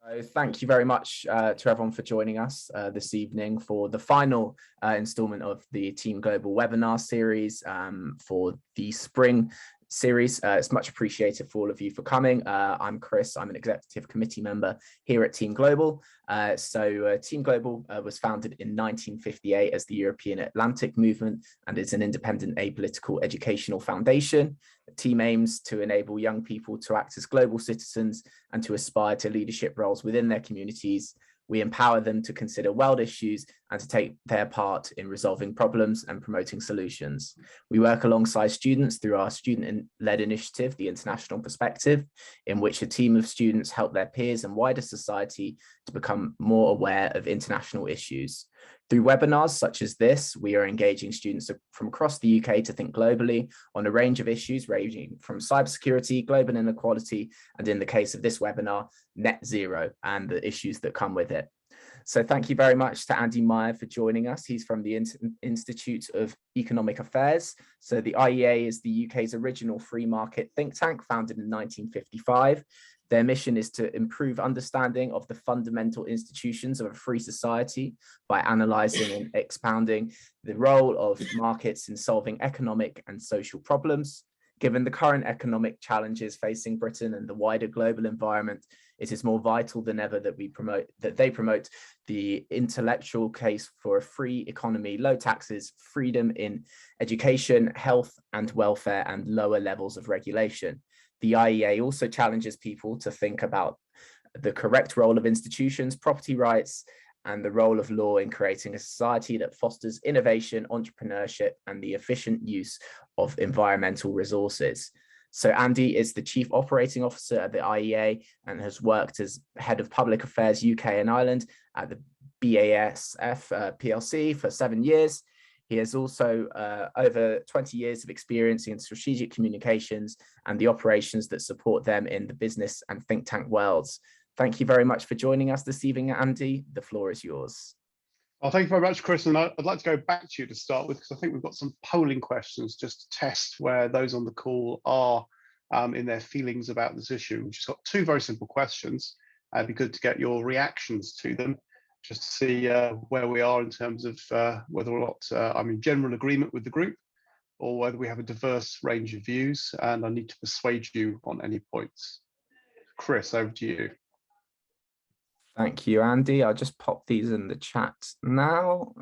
So thank you very much to everyone for joining us this evening for the final installment of the Team Global webinar series for the spring series. It's much appreciated for all of you for coming. I'm Chris, I'm an executive committee member here at Team Global. Team Global was founded in 1958 as the European Atlantic Movement and is an independent apolitical educational foundation. The team aims to enable young people to act as global citizens and to aspire to leadership roles within their communities. We empower them to consider world issues and to take their part in resolving problems and promoting solutions. We work alongside students through our student-led initiative, The International Perspective, in which a team of students help their peers and wider society to become more aware of international issues. Through webinars such as this, we are engaging students from across the UK to think globally on a range of issues ranging from cybersecurity, global inequality, and in the case of this webinar, net zero and the issues that come with it. So thank you very much to Andy Meyer for joining us. He's from the Institute of Economic Affairs. So the IEA is the UK's original free market think tank, founded in 1955. Their mission is to improve understanding of the fundamental institutions of a free society by analysing and expounding the role of markets in solving economic and social problems. Given the current economic challenges facing Britain and the wider global environment, it is more vital than ever that they promote the intellectual case for a free economy, low taxes, freedom in education, health and welfare, and lower levels of regulation. The IEA also challenges people to think about the correct role of institutions, property rights, and the role of law in creating a society that fosters innovation, entrepreneurship, and the efficient use of environmental resources. So Andy is the Chief Operating Officer at the IEA and has worked as Head of Public Affairs UK and Ireland at the BASF PLC for 7 years. He has also over 20 years of experience in strategic communications and the operations that support them in the business and think tank worlds. Thank you very much for joining us this evening, Andy. The floor is yours. Well, thank you very much, Chris. And I'd like to go back to you to start with, because I think we've got some polling questions just to test where those on the call are in their feelings about this issue. We've just got two very simple questions. It'd be good to get your reactions to them, just to see where we are in terms of whether or not I'm in general agreement with the group, or whether we have a diverse range of views and I need to persuade you on any points. Chris, over to you. Thank you, Andy. I'll just pop these in the chat now.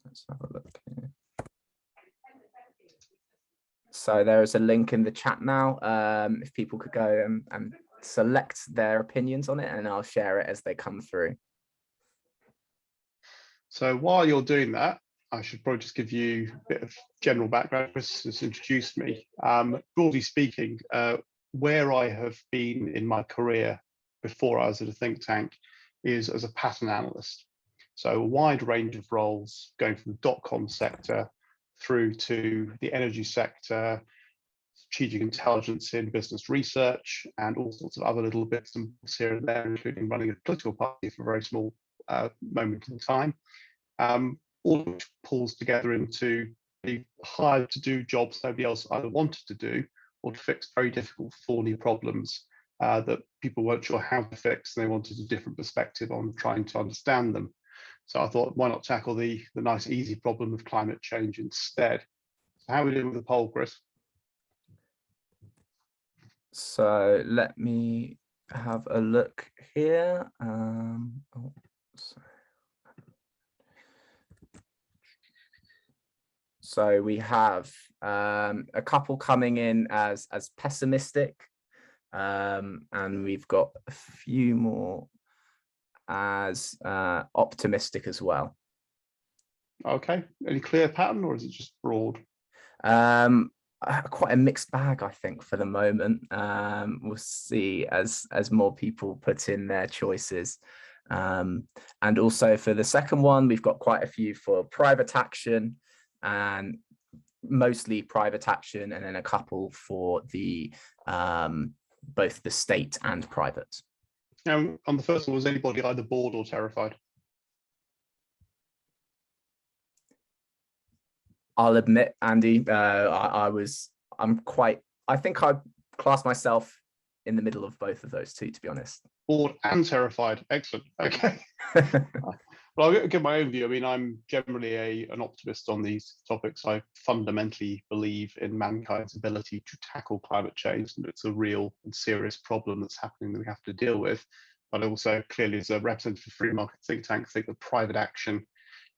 Let's have a look here. So there is a link in the chat now. If people could go and select their opinions on it, and I'll share it as they come through. So while you're doing that, I should probably just give you a bit of general background. Chris has introduced me. Broadly speaking, where I have been in my career before I was at a think tank is as a pattern analyst. So a wide range of roles, going from the dot-com sector through to the energy sector, strategic intelligence in business research, and all sorts of other little bits and bobs here and there, including running a political party for a very small moment in time. All of which pulls together into being hired to do jobs nobody else either wanted to do, or to fix very difficult, thorny problems that people weren't sure how to fix, and they wanted a different perspective on trying to understand them. So I thought, why not tackle the nice, easy problem of climate change instead? So how are we doing with the poll, Chris? So let me have a look here. So we have a couple coming in as pessimistic, and we've got a few more as optimistic as well. Okay, any clear pattern, or is it just broad? Quite a mixed bag, I think, for the moment. We'll see as more people put in their choices. And also for the second one, we've got quite a few for private action, and mostly private action, and then a couple for the both the state and private. Now, on the first one, was anybody either bored or terrified? I'll admit, Andy, I think I class myself in the middle of both of those two, to be honest. Bored and terrified. Excellent. Okay. Well, I'll give my own view. I mean, I'm generally an optimist on these topics. I fundamentally believe in mankind's ability to tackle climate change, and it's a real and serious problem that's happening that we have to deal with. But also, clearly, as a representative of free market think tank, I think that private action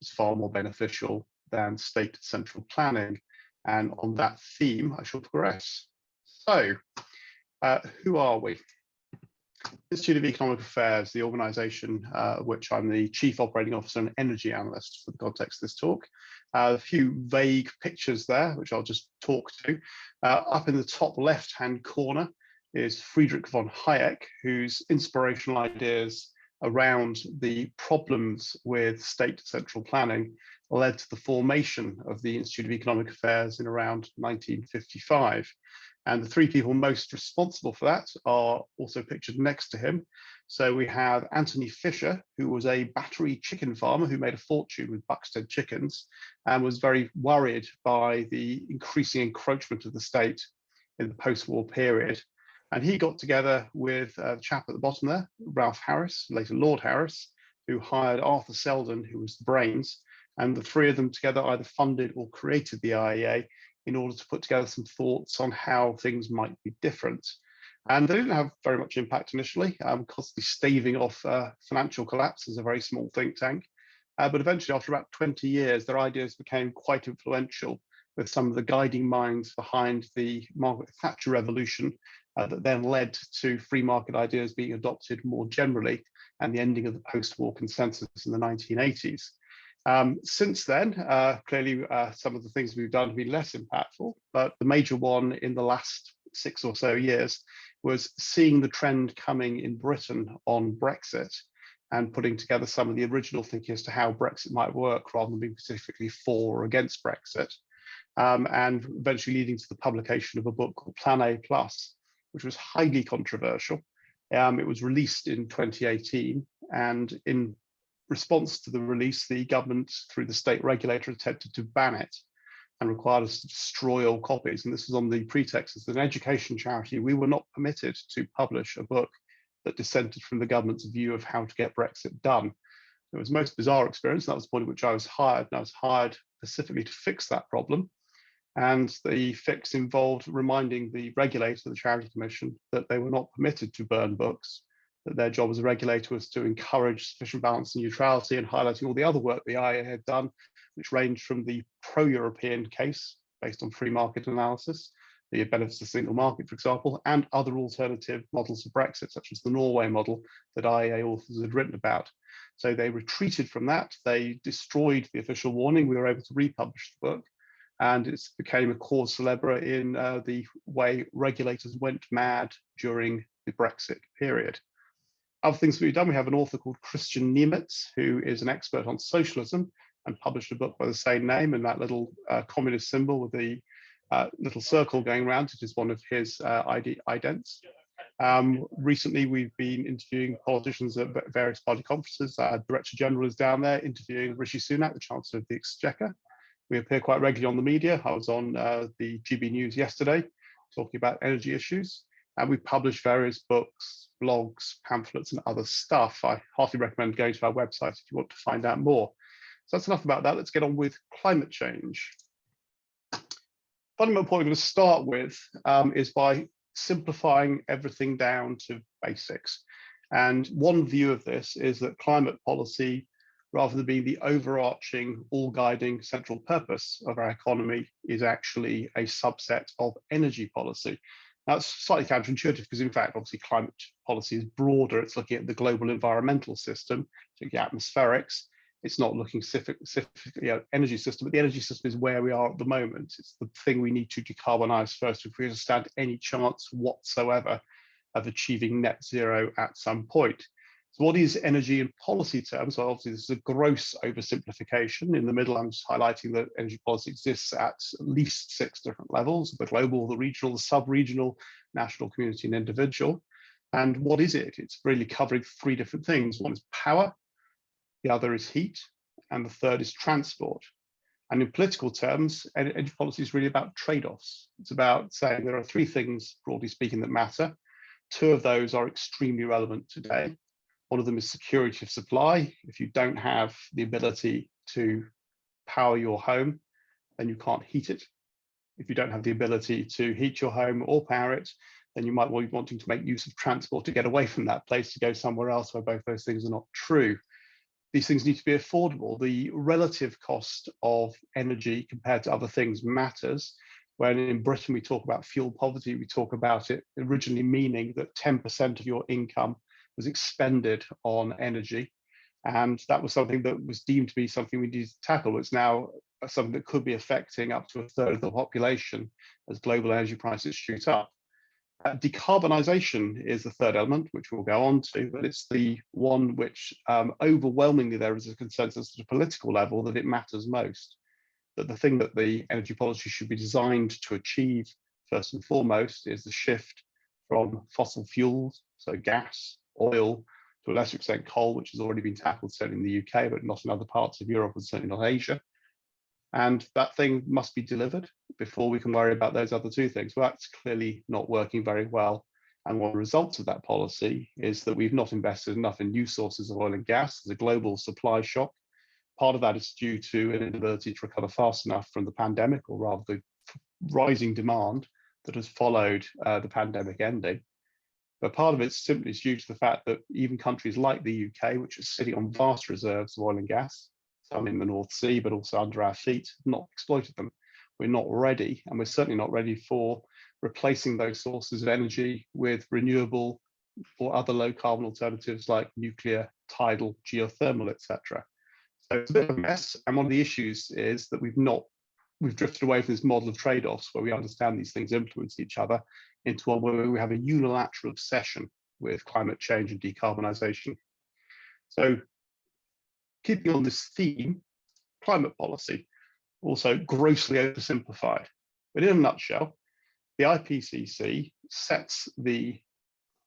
is far more beneficial than state central planning. And on that theme, I shall progress. So, who are we? Institute of Economic Affairs, the organisation of which I'm the Chief Operating Officer and Energy Analyst for the context of this talk. A few vague pictures there, which I'll just talk to. Up in the top left-hand corner is Friedrich von Hayek, whose inspirational ideas around the problems with state central planning led to the formation of the Institute of Economic Affairs in around 1955. And the three people most responsible for that are also pictured next to him. So we have Anthony Fisher, who was a battery chicken farmer who made a fortune with Buxted chickens and was very worried by the increasing encroachment of the state in the post-war period. And he got together with the chap at the bottom there, Ralph Harris, later Lord Harris, who hired Arthur Selden, who was the brains. And the three of them together either funded or created the IEA in order to put together some thoughts on how things might be different. And they didn't have very much impact initially, constantly staving off financial collapse as a very small think tank. But eventually, after about 20 years, their ideas became quite influential, with some of the guiding minds behind the Margaret Thatcher revolution that then led to free market ideas being adopted more generally and the ending of the post-war consensus in the 1980s. Since then, clearly some of the things we've done have been less impactful, but the major one in the last 6 or so years was seeing the trend coming in Britain on Brexit and putting together some of the original thinking as to how Brexit might work rather than being specifically for or against Brexit, and eventually leading to the publication of a book called Plan A+, which was highly controversial. It was released in 2018, and in response to the release, the government, through the state regulator, attempted to ban it and required us to destroy all copies. And this was on the pretext as an education charity. We were not permitted to publish a book that dissented from the government's view of how to get Brexit done. It was the most bizarre experience. That was the point at which I was hired, and I was hired specifically to fix that problem. And the fix involved reminding the regulator, the Charity Commission, that they were not permitted to burn books, that their job as a regulator was to encourage sufficient balance and neutrality, and highlighting all the other work the IEA had done, which ranged from the pro-European case based on free market analysis, the benefits of the single market, for example, and other alternative models of Brexit, such as the Norway model that IEA authors had written about. So they retreated from that. They destroyed the official warning. We were able to republish the book, and it became a cause célèbre in the way regulators went mad during the Brexit period. Other things we've done, we have an author called Christian Niemitz, who is an expert on socialism and published a book by the same name, and that little communist symbol with the little circle going around it is one of his idents. Recently, we've been interviewing politicians at various party conferences. Director General is down there interviewing Rishi Sunak, the Chancellor of the Exchequer. We appear quite regularly on the media. I was on the GB News yesterday talking about energy issues. And we publish various books, blogs, pamphlets, and other stuff. I heartily recommend going to our website if you want to find out more. So that's enough about that. Let's get on with climate change. Fundamental point I'm going to start with is by simplifying everything down to basics. And one view of this is that climate policy, rather than being the overarching, all-guiding central purpose of our economy, is actually a subset of energy policy. Now, it's slightly counterintuitive because, in fact, obviously climate policy is broader. It's looking at the global environmental system, particularly atmospherics. It's not looking specifically at energy system, but the energy system is where we are at the moment. It's the thing we need to decarbonize first if we stand any chance whatsoever of achieving net zero at some point. So what is energy in policy terms? Well, obviously, this is a gross oversimplification. In the middle, I'm just highlighting that energy policy exists at least 6 different levels: the global, the regional, the sub-regional, national, community, and individual. And what is it? It's really covering 3 different things. One is power, the other is heat, and the third is transport. And in political terms, energy policy is really about trade-offs. It's about saying there are 3 things, broadly speaking, that matter: Two of those are extremely relevant today. One of them is security of supply. If you don't have the ability to power your home, then you can't heat it. If you don't have the ability to heat your home or power it, then you might be wanting to make use of transport to get away from that place to go somewhere else where both those things are not true. These things need to be affordable. The relative cost of energy compared to other things matters. When in Britain we talk about fuel poverty, we talk about it originally meaning that 10% of your income was expended on energy. And that was something that was deemed to be something we needed to tackle. It's now something that could be affecting up to a third of the population as global energy prices shoot up. Decarbonisation is the third element, which we'll go on to, but it's the one which overwhelmingly there is a consensus at a political level that it matters most. That the thing that the energy policy should be designed to achieve first and foremost is the shift from fossil fuels, so gas, oil, to a lesser extent coal, which has already been tackled certainly in the UK, but not in other parts of Europe and certainly not Asia. And that thing must be delivered before we can worry about those other two things. Well, that's clearly not working very well. And one of the results of that policy is that we've not invested enough in new sources of oil and gas. There's a global supply shock. Part of that is due to an inability to recover fast enough from the pandemic, or rather the rising demand that has followed the pandemic ending. But part of it simply is due to the fact that even countries like the UK, which are sitting on vast reserves of oil and gas, some in the North Sea, but also under our feet, have not exploited them. We're not ready, and we're certainly not ready for replacing those sources of energy with renewable or other low carbon alternatives like nuclear, tidal, geothermal, etc. So it's a bit of a mess. And one of the issues is that we've drifted away from this model of trade-offs where we understand these things influence each other into one where we have a unilateral obsession with climate change and decarbonisation. So keeping on this theme, climate policy, also grossly oversimplified. But in a nutshell, the IPCC sets the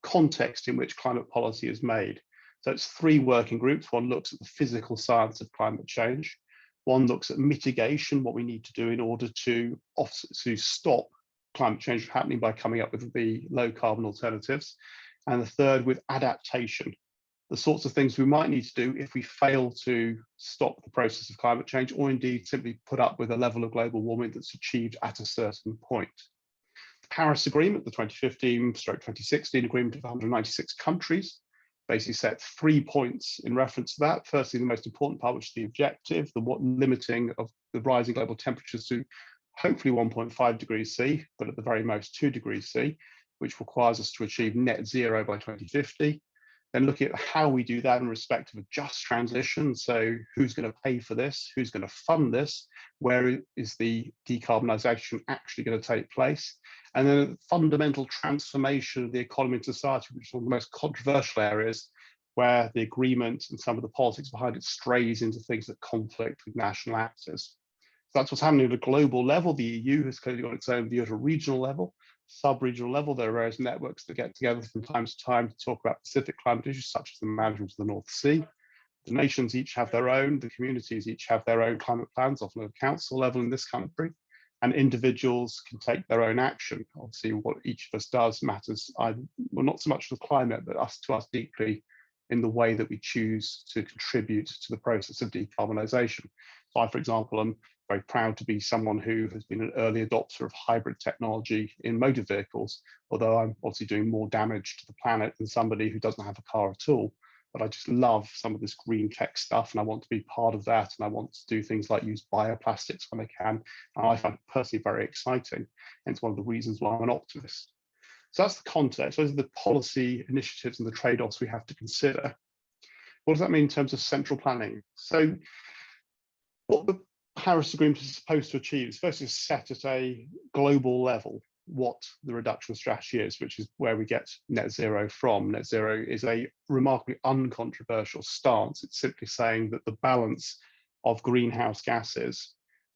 context in which climate policy is made. So it's three working groups. One looks at the physical science of climate change. One looks at mitigation, what we need to do in order to stop climate change happening by coming up with the low carbon alternatives. And the third with adaptation, the sorts of things we might need to do if we fail to stop the process of climate change, or indeed simply put up with a level of global warming that's achieved at a certain point. The Paris Agreement, the 2015/2016 agreement of 196 countries, basically set 3 points in reference to that. Firstly, the most important part, which is the objective, the limiting of the rising global temperatures to hopefully 1.5 degrees C, but at the very most 2 degrees C, which requires us to achieve net zero by 2050. Then looking at how we do that in respect of a just transition. So who's going to pay for this? Who's going to fund this? Where is the decarbonisation actually going to take place? And then a fundamental transformation of the economy and society, which is one of the most controversial areas where the agreement and some of the politics behind it strays into things that conflict with national actors. So that's what's happening at a global level. The EU has clearly got its own view at a regional level, sub-regional level. There are various networks that get together from time to time to talk about specific climate issues, such as the management of the North Sea. The nations each have their own, the communities each have their own climate plans, often at a council level in this country, and individuals can take their own action. Obviously, what each of us does matters, well, not so much the climate, but to us deeply in the way that we choose to contribute to the process of decarbonisation. So I, for example, am very proud to be someone who has been an early adopter of hybrid technology in motor vehicles, although I'm obviously doing more damage to the planet than somebody who doesn't have a car at all. But I just love some of this green tech stuff, and I want to be part of that, and I want to do things like use bioplastics when I can. And I find it personally very exciting, and it's one of the reasons why I'm an optimist. So that's the context. Those are the policy initiatives and the trade-offs we have to consider. What does that mean in terms of central planning? So what the Paris Agreement is supposed to achieve is first is set at a global level what the reduction strategy is, which is where we get net zero from. Net zero is a remarkably uncontroversial stance. It's simply saying that the balance of greenhouse gases,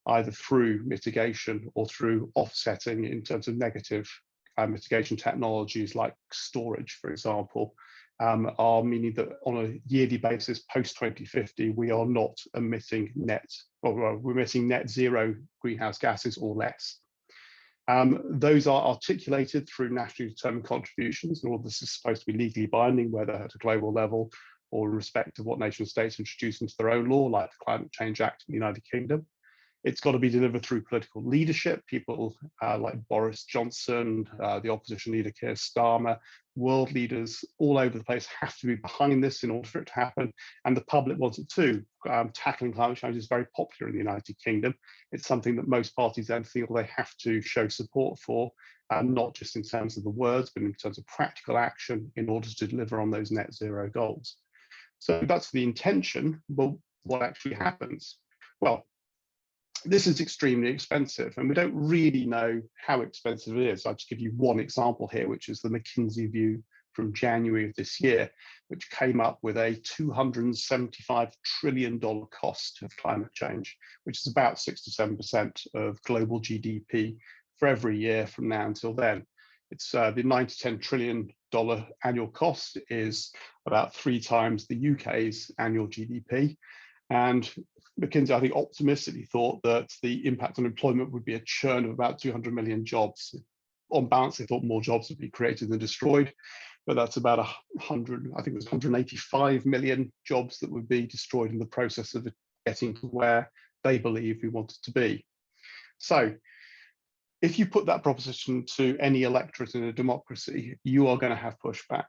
either through mitigation or through offsetting in terms of negative mitigation technologies like storage, for example, are meaning that on a yearly basis post 2050 we are not emitting we're emitting net zero greenhouse gases or less. Those are articulated through nationally determined contributions, and all this is supposed to be legally binding, whether at a global level or in respect of what nation states introduce into their own law, like the Climate Change Act in the United Kingdom. It's got to be delivered through political leadership. People like Boris Johnson, the opposition leader Keir Starmer, world leaders all over the place have to be behind this in order for it to happen. And the public wants it too. Tackling climate change is very popular in the United Kingdom. It's something that most parties then feel they have to show support for, not just in terms of the words, but in terms of practical action in order to deliver on those net zero goals. So that's the intention, but what actually happens? Well, this is extremely expensive, and we don't really know how expensive it is. I'll just give you one example here, which is the McKinsey view from January of this year, which came up with a $275 trillion cost of climate change, which is about 6 to 7% of global GDP for every year from now until then. It's the $9 to $10 trillion annual cost is about 3 times the UK's annual GDP. And McKinsey, I think, optimistically thought that the impact on employment would be a churn of about 200 million jobs. On balance, they thought more jobs would be created than destroyed, but that's about 100, I think it was 185 million jobs that would be destroyed in the process of getting to where they believe we wanted to be. So if you put that proposition to any electorate in a democracy, you are going to have pushback.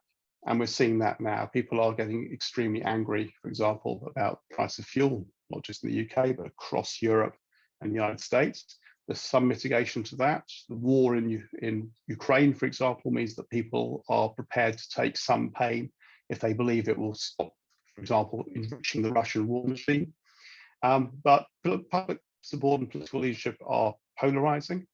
And we're seeing that now. People are getting extremely angry, for example, about the price of fuel, not just in the UK, but across Europe and the United States. There's some mitigation to that. The war in Ukraine, for example, means that people are prepared to take some pain if they believe it will stop, for example, enriching the Russian war machine. But public support and political leadership are polarizing.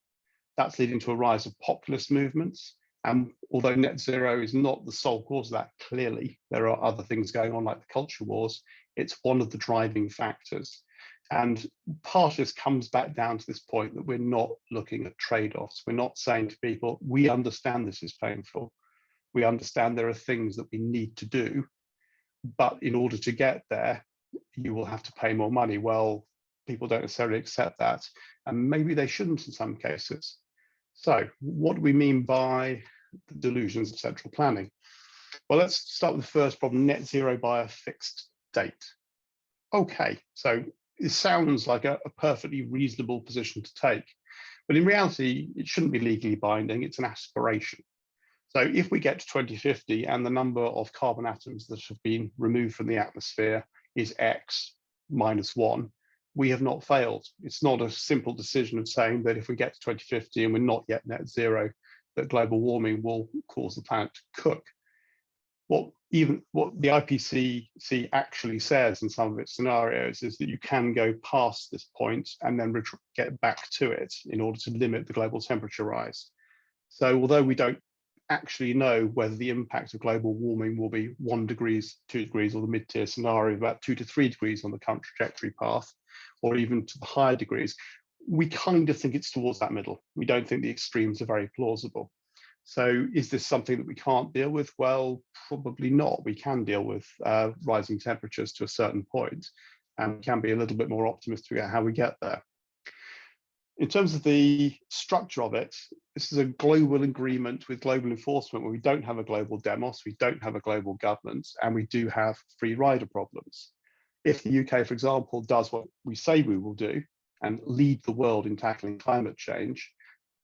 That's leading to a rise of populist movements. And although net zero is not the sole cause of that, clearly, there are other things going on like the culture wars. It's one of the driving factors. And part of this comes back down to this point that we're not looking at trade-offs. We're not saying to people, we understand this is painful. We understand there are things that we need to do. But in order to get there, you will have to pay more money. Well, people don't necessarily accept that. And maybe they shouldn't in some cases. So what do we mean by the delusions of central planning? Well, let's start with the first problem, net zero by a fixed date. Okay, so it sounds like a perfectly reasonable position to take, but in reality, it shouldn't be legally binding, it's an aspiration. So if we get to 2050 and the number of carbon atoms that have been removed from the atmosphere is X minus 1, we have not failed. It's not a simple decision of saying that if we get to 2050 and we're not yet net zero, that global warming will cause the planet to cook. What the IPCC actually says in some of its scenarios is that you can go past this point and then get back to it in order to limit the global temperature rise. So although we don't actually know whether the impact of global warming will be 1 degree, 2 degrees, or the mid-tier scenario of about 2 to 3 degrees on the current trajectory path, or even to the higher degrees, we kind of think it's towards that middle. We don't think the extremes are very plausible. So is this something that we can't deal with? Well, probably not. We can deal with rising temperatures to a certain point, and we can be a little bit more optimistic about how we get there. In terms of the structure of it, this is a global agreement with global enforcement where we don't have a global demos, we don't have a global government, and we do have free rider problems. If the UK, for example, does what we say we will do and lead the world in tackling climate change,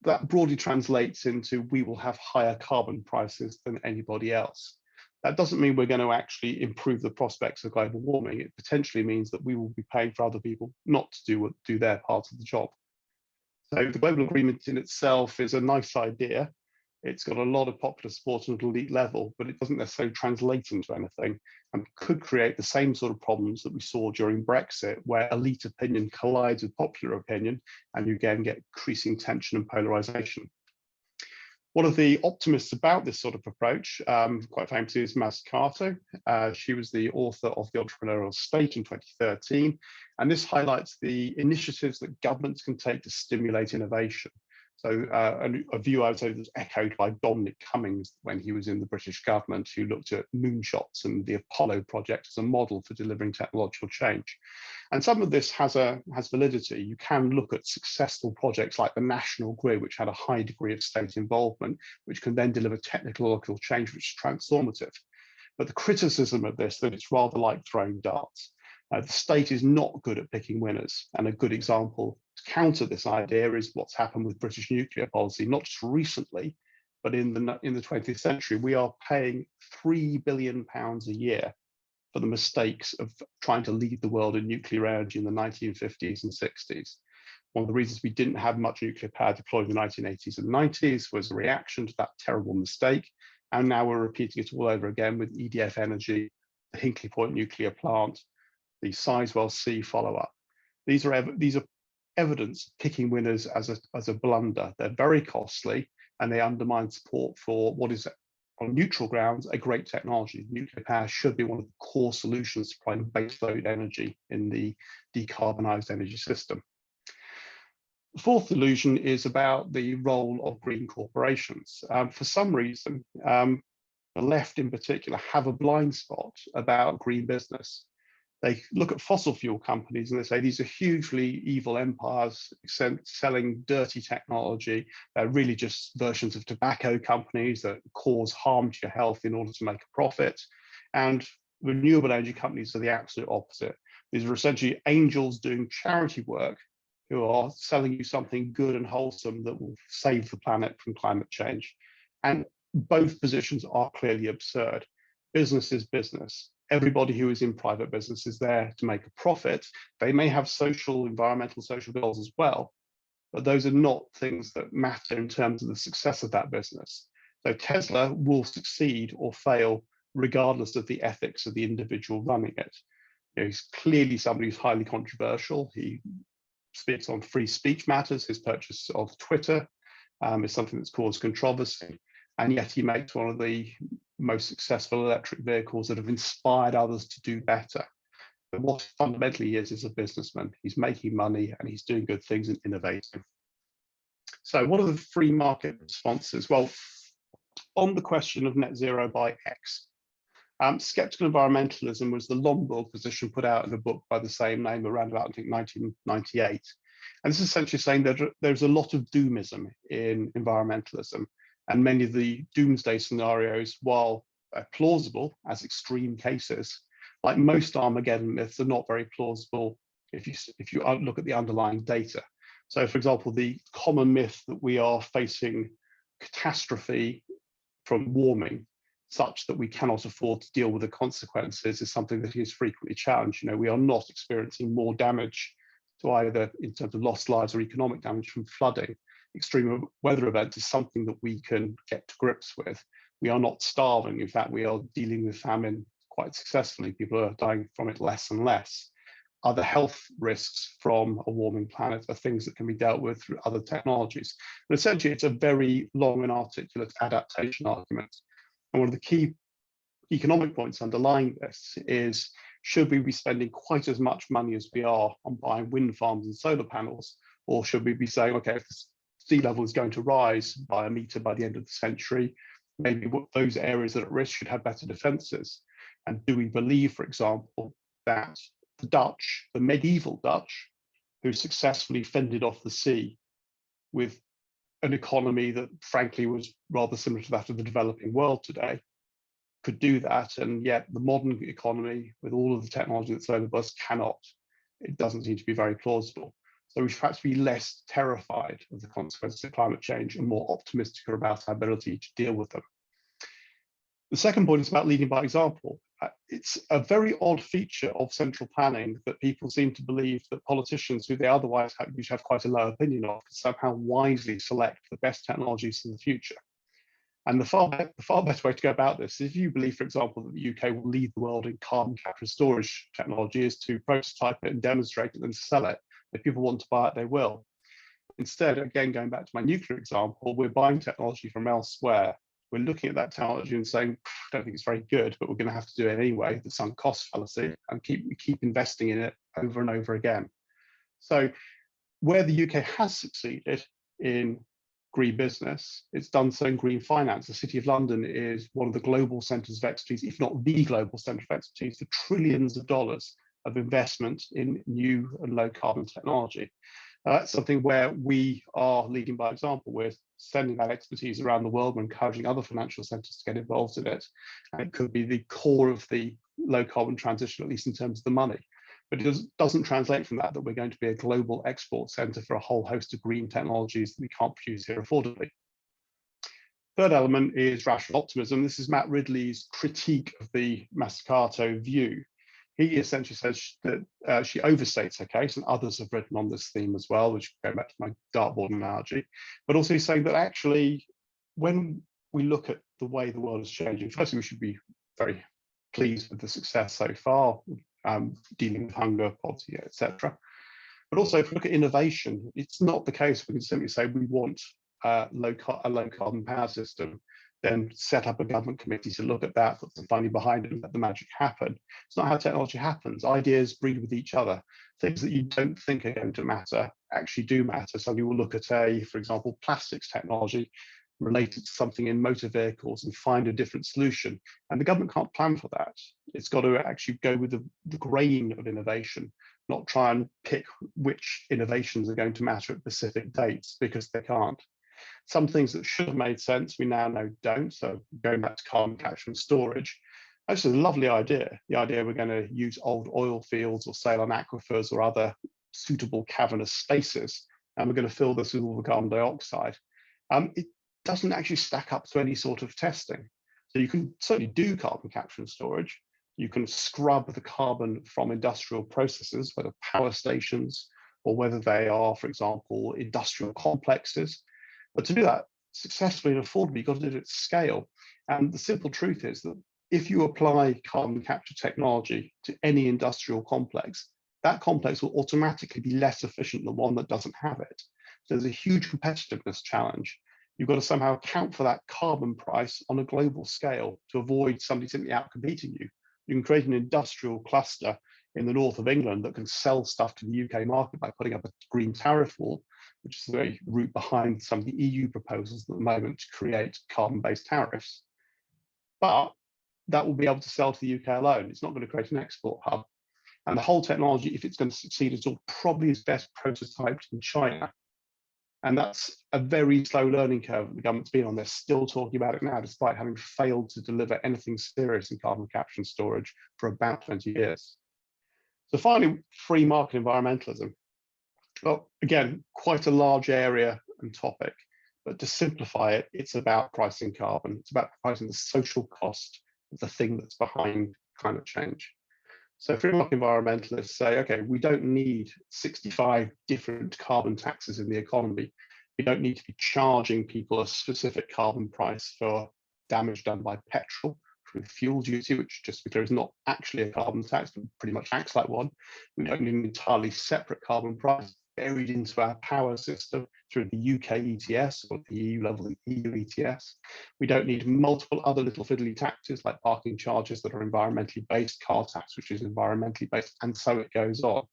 that broadly translates into we will have higher carbon prices than anybody else. That doesn't mean we're going to actually improve the prospects of global warming. It potentially means that we will be paying for other people not to do their part of the job. So the global agreement in itself is a nice idea. It's got a lot of popular support at an elite level, but it doesn't necessarily translate into anything and could create the same sort of problems that we saw during Brexit, where elite opinion collides with popular opinion, and you again get increasing tension and polarization. One of the optimists about this sort of approach, quite famously, is Mazzucato. She was the author of The Entrepreneurial State in 2013, and this highlights the initiatives that governments can take to stimulate innovation. So a view I would say was echoed by Dominic Cummings when he was in the British government, who looked at moonshots and the Apollo project as a model for delivering technological change. And some of this has validity. You can look at successful projects like the National Grid, which had a high degree of state involvement, which can then deliver technological change which is transformative. But the criticism of this, that it's rather like throwing darts. The state is not good at picking winners. And a good example to counter this idea is what's happened with British nuclear policy, not just recently, but in the 20th century. We are paying £3 billion a year for the mistakes of trying to lead the world in nuclear energy in the 1950s and 60s. One of the reasons we didn't have much nuclear power deployed in the 1980s and 90s was a reaction to that terrible mistake. And now we're repeating it all over again with EDF Energy, the Hinkley Point nuclear plant, the Sizewell C follow-up. These are evidence picking winners as a blunder. They're very costly and they undermine support for what is, on neutral grounds, a great technology. Nuclear power should be one of the core solutions to providing baseload energy in the decarbonised energy system. The fourth delusion is about the role of green corporations. For some reason, the left in particular have a blind spot about green business. They look at fossil fuel companies and they say these are hugely evil empires selling dirty technology. They're really just versions of tobacco companies that cause harm to your health in order to make a profit. And renewable energy companies are the absolute opposite. These are essentially angels doing charity work who are selling you something good and wholesome that will save the planet from climate change. And both positions are clearly absurd. Business is business. Everybody who is in private business is there to make a profit. They may have environmental, social goals as well, but those are not things that matter in terms of the success of that business. So Tesla will succeed or fail regardless of the ethics of the individual running it. He's clearly somebody who's highly controversial. He speaks on free speech matters. His purchase of Twitter is something that's caused controversy. And yet he makes one of the most successful electric vehicles that have inspired others to do better. But what fundamentally he is a businessman. He's making money and he's doing good things and innovating. So what are the free market responses? Well, on the question of net zero by X, skeptical environmentalism was the Lombard position put out in a book by the same name around about, I think, 1998. And this is essentially saying that there's a lot of doomism in environmentalism. And many of the doomsday scenarios, while plausible as extreme cases, like most Armageddon myths, are not very plausible if you look at the underlying data. So, for example, the common myth that we are facing catastrophe from warming, such that we cannot afford to deal with the consequences, is something that is frequently challenged. We are not experiencing more damage to either in terms of lost lives or economic damage from flooding. Extreme weather events is something that we can get to grips with. We are not starving. In fact, we are dealing with famine quite successfully. People are dying from it less and less. Other health risks from a warming planet are things that can be dealt with through other technologies. But essentially, it's a very long and articulate adaptation argument. And one of the key economic points underlying this is, should we be spending quite as much money as we are on buying wind farms and solar panels? Or should we be saying, okay, if the sea level is going to rise by a meter by the end of the century, maybe those areas that are at risk should have better defences? And do we believe, for example, that the Dutch, the medieval Dutch, who successfully fended off the sea with an economy that frankly was rather similar to that of the developing world today, could do that, and yet the modern economy with all of the technology that's over us cannot? It doesn't seem to be very plausible. So we should perhaps be less terrified of the consequences of climate change and more optimistic about our ability to deal with them. The second point is about leading by example. It's a very odd feature of central planning that people seem to believe that politicians, who they otherwise have quite a low opinion of, somehow wisely select the best technologies for the future. And the far better way to go about this is, if you believe, for example, that the UK will lead the world in carbon capture and storage technology, is to prototype it and demonstrate it and sell it. If people want to buy it, they will. Instead, again, going back to my nuclear example, we're buying technology from elsewhere. We're looking at that technology and saying, I don't think it's very good, but we're going to have to do it anyway, the sunk cost fallacy, and keep investing in it over and over again. So where the UK has succeeded in green business, it's done so in green finance. The City of London is one of the global centres of expertise, if not the global centre of expertise, for trillions of dollars of investment in new and low carbon technology. That's something where we are leading by example. We're sending that expertise around the world. We're encouraging other financial centres to get involved in it. And it could be the core of the low carbon transition, at least in terms of the money. But it doesn't translate from that we're going to be a global export centre for a whole host of green technologies that we can't produce here affordably. Third element is rational optimism. This is Matt Ridley's critique of the Mazzucato view. He essentially says that she overstates her case, and others have written on this theme as well, which go back to my dartboard analogy. But also he's saying that actually, when we look at the way the world is changing, firstly, we should be very pleased with the success so far, dealing with hunger, poverty, etc. But also, if we look at innovation, it's not the case we can simply say we want a low carbon power system, then set up a government committee to look at that, put some funding behind it, and let the magic happen. It's not how technology happens. Ideas breed with each other. Things that you don't think are going to matter actually do matter. So you will look at for example, plastics technology related to something in motor vehicles and find a different solution. And the government can't plan for that. It's got to actually go with the grain of innovation, not try and pick which innovations are going to matter at specific dates, because they can't. Some things that should have made sense, we now know don't. So going back to carbon capture and storage, that's a lovely idea. The idea we're going to use old oil fields or sail on aquifers or other suitable cavernous spaces, and we're going to fill this with all the carbon dioxide. It doesn't actually stack up to any sort of testing. So you can certainly do carbon capture and storage. You can scrub the carbon from industrial processes, whether power stations or whether they are, for example, industrial complexes. But to do that successfully and affordably, you've got to do it at scale. And the simple truth is that if you apply carbon capture technology to any industrial complex, that complex will automatically be less efficient than one that doesn't have it. So there's a huge competitiveness challenge. You've got to somehow account for that carbon price on a global scale to avoid somebody simply outcompeting you. You can create an industrial cluster in the north of England that can sell stuff to the UK market by putting up a green tariff wall, which is the very route behind some of the EU proposals at the moment to create carbon-based tariffs. But that will be able to sell to the UK alone. It's not going to create an export hub. And the whole technology, if it's going to succeed at all, probably is best prototyped in China. And that's a very slow learning curve that the government's been on. They're still talking about it now, despite having failed to deliver anything serious in carbon capture and storage for about 20 years. So finally, free market environmentalism. Well, again, quite a large area and topic, but to simplify it, it's about pricing carbon. It's about pricing the social cost of the thing that's behind climate change. So free market environmentalists say, okay, we don't need 65 different carbon taxes in the economy. We don't need to be charging people a specific carbon price for damage done by petrol through fuel duty, which, just to be clear, is not actually a carbon tax, but pretty much acts like one. We don't need an entirely separate carbon price buried into our power system through the UK ETS or the EU level EU ETS. We don't need multiple other little fiddly taxes like parking charges that are environmentally based, car tax, which is environmentally based, and so it goes on.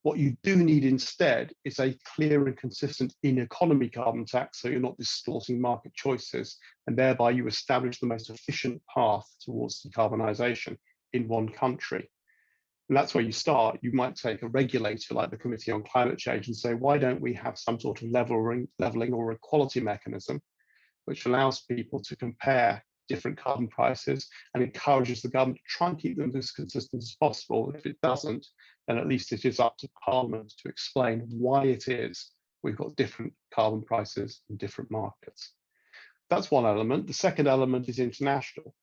What you do need instead is a clear and consistent in-economy carbon tax, so you're not distorting market choices, and thereby you establish the most efficient path towards decarbonisation in one country. And that's where you start. You might take a regulator like the Committee on Climate Change and say, why don't we have some sort of levelling or equality mechanism which allows people to compare different carbon prices and encourages the government to try and keep them as consistent as possible. If it doesn't, then at least it is up to Parliament to explain why it is we've got different carbon prices in different markets. That's one element. The second element is international.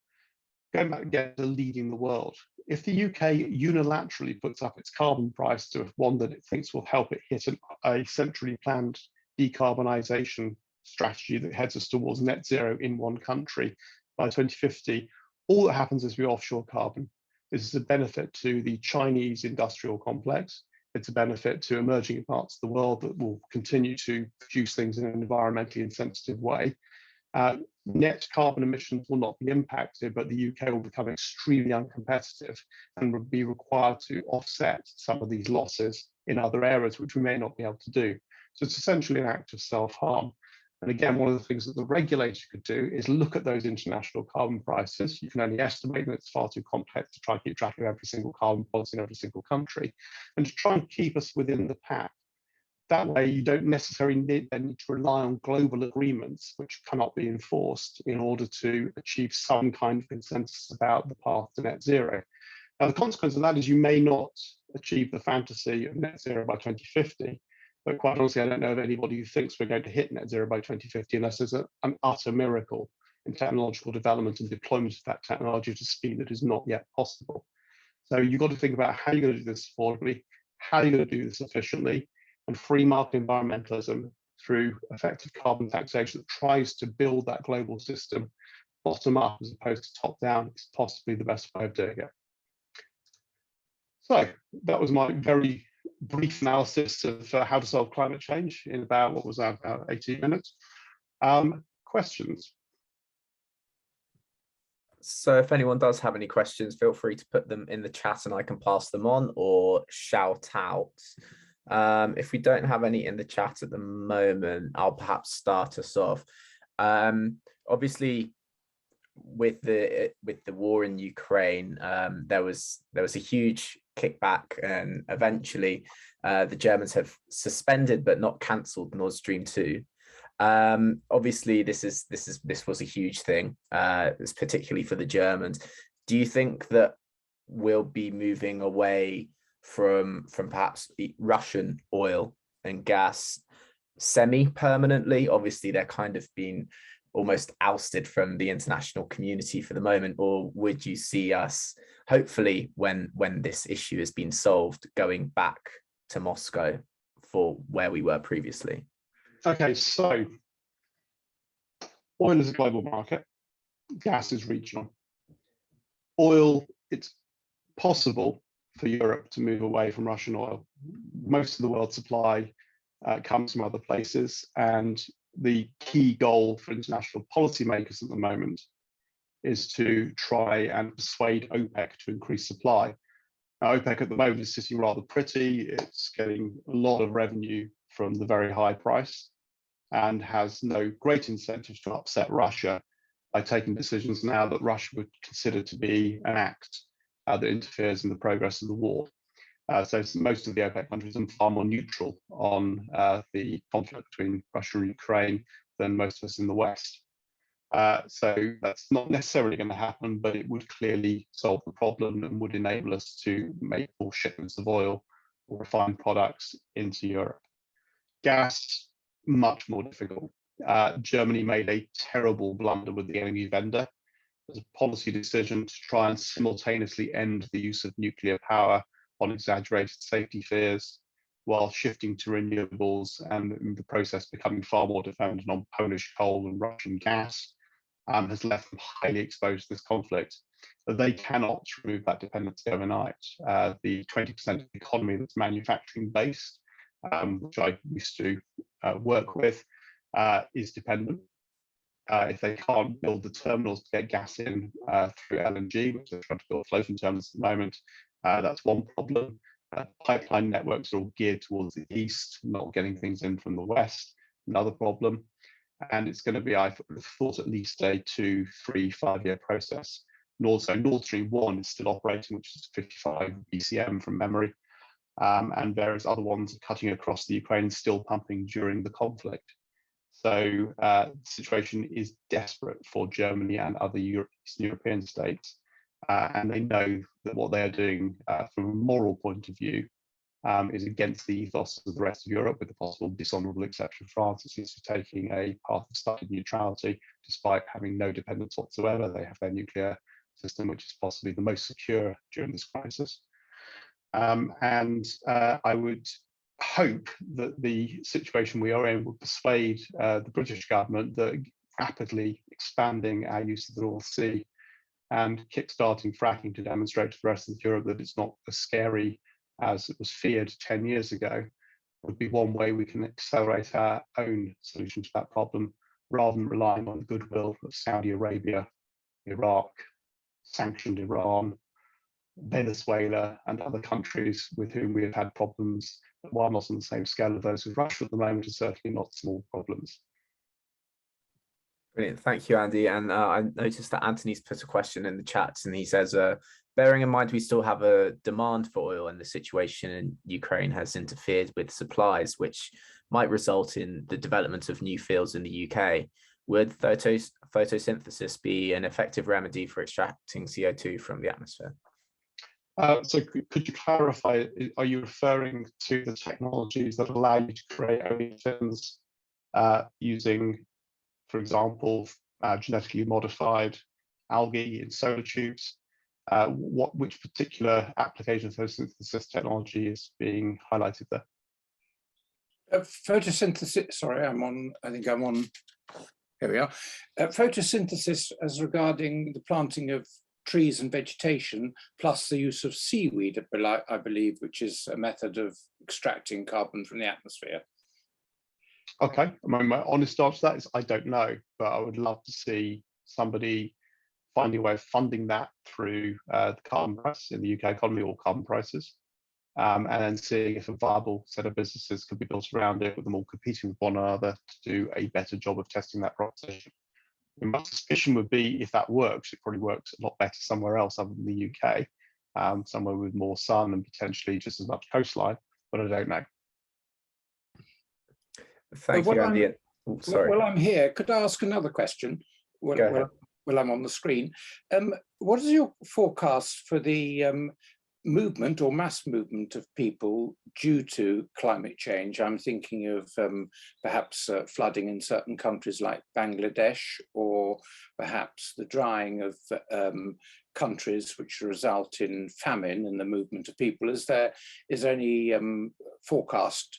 Going back again to leading the world. If the UK unilaterally puts up its carbon price to one that it thinks will help it hit a centrally planned decarbonisation strategy that heads us towards net zero in one country by 2050, all that happens is we offshore carbon. This is a benefit to the Chinese industrial complex. It's a benefit to emerging parts of the world that will continue to produce things in an environmentally insensitive way. Net carbon emissions will not be impacted, but the UK will become extremely uncompetitive and will be required to offset some of these losses in other areas, which we may not be able to do. So it's essentially an act of self-harm. And again, one of the things that the regulator could do is look at those international carbon prices. You can only estimate them. It's far too complex to try and keep track of every single carbon policy in every single country, and to try and keep us within the pack. That way, you don't necessarily need to rely on global agreements which cannot be enforced in order to achieve some kind of consensus about the path to net zero. Now, the consequence of that is you may not achieve the fantasy of net zero by 2050, but quite honestly, I don't know of anybody who thinks we're going to hit net zero by 2050 unless there's an utter miracle in technological development and deployment of that technology at a speed that is not yet possible. So you've got to think about how you're going to do this affordably, how you're going to do this efficiently, and free market environmentalism through effective carbon taxation that tries to build that global system bottom up as opposed to top down is possibly the best way of doing it. So that was my very brief analysis of how to solve climate change in about, what was that, about 18 minutes. Questions? So if anyone does have any questions, feel free to put them in the chat and I can pass them on or shout out. If we don't have any in the chat at the moment, I'll perhaps start us off. Obviously, with the war in Ukraine, there was a huge kickback, and eventually the Germans have suspended but not cancelled Nord Stream 2. Obviously, this was a huge thing, it's particularly for the Germans. Do you think that we'll be moving away from perhaps Russian oil and gas semi-permanently? Obviously, they're kind of being almost ousted from the international community for the moment, or would you see us, hopefully, when this issue has been solved, going back to Moscow for where we were previously? Okay, so oil is a global market, gas is regional. Oil, it's possible for Europe to move away from Russian oil. Most of the world's supply comes from other places, and the key goal for international policymakers at the moment is to try and persuade OPEC to increase supply. Now, OPEC at the moment is sitting rather pretty. It's getting a lot of revenue from the very high price and has no great incentive to upset Russia by taking decisions now that Russia would consider to be an act that interferes in the progress of the war. So most of the OPEC countries are far more neutral on the conflict between Russia and Ukraine than most of us in the West. So that's not necessarily going to happen, but it would clearly solve the problem and would enable us to make more shipments of oil or refined products into Europe. Gas, much more difficult. Germany made a terrible blunder with the Energiewende. There's a policy decision to try and simultaneously end the use of nuclear power on exaggerated safety fears, while shifting to renewables and in the process becoming far more dependent on Polish coal and Russian gas, has left them highly exposed to this conflict. But they cannot remove that dependency overnight. The 20% of the economy that's manufacturing based, which I used to work with, is dependent. If they can't build the terminals to get gas in through LNG, which they're trying to build floating terminals at the moment, that's one problem. Pipeline networks are all geared towards the east, not getting things in from the west, another problem. And it's going to be, I thought, at least a 2, 3, 5 year process. Nord Stream 1 is still operating, which is 55 BCM from memory, and various other ones are cutting across the Ukraine and still pumping during the conflict. So the situation is desperate for Germany and other Eastern European states. And they know that what they are doing from a moral point of view is against the ethos of the rest of Europe, with the possible dishonourable exception of France, which is taking a path of studied neutrality despite having no dependence whatsoever. They have their nuclear system, which is possibly the most secure during this crisis. I would hope that the situation we are in will persuade the British government that rapidly expanding our use of the North Sea and kickstarting fracking to demonstrate to the rest of Europe that it's not as scary as it was feared 10 years ago would be one way we can accelerate our own solution to that problem, rather than relying on the goodwill of Saudi Arabia, Iraq, sanctioned Iran, Venezuela, and other countries with whom we have had problems that, while not on the same scale of those with Russia at the moment, are certainly not small problems. Brilliant. Thank you, Andy. And I noticed that Anthony's put a question in the chat, and he says, bearing in mind we still have a demand for oil and the situation in Ukraine has interfered with supplies, which might result in the development of new fields in the UK. Would photosynthesis be an effective remedy for extracting CO2 from the atmosphere? So could you clarify, are you referring to the technologies that allow you to create olefins using, for example, genetically modified algae in solar tubes? Which particular application of photosynthesis technology is being highlighted there? Photosynthesis, sorry, I think I'm on, here we are. Photosynthesis as regarding the planting of trees and vegetation, plus the use of seaweed, I believe, which is a method of extracting carbon from the atmosphere. Okay, I mean, my honest answer to that is I don't know, but I would love to see somebody finding a way of funding that through the carbon price in the UK economy, or carbon prices, and then seeing if a viable set of businesses could be built around it, with them all competing with one another to do a better job of testing that proposition. And my suspicion would be, if that works, it probably works a lot better somewhere else other than the UK, somewhere with more sun and potentially just as much coastline, but I don't know. Thank you, Andy. Sorry. Well, I'm here. Could I ask another question? Well, I'm on the screen. What is your forecast for the movement or mass movement of people due to climate change? I'm thinking of perhaps flooding in certain countries like Bangladesh, or perhaps the drying of countries which result in famine and the movement of people. Is there any forecast,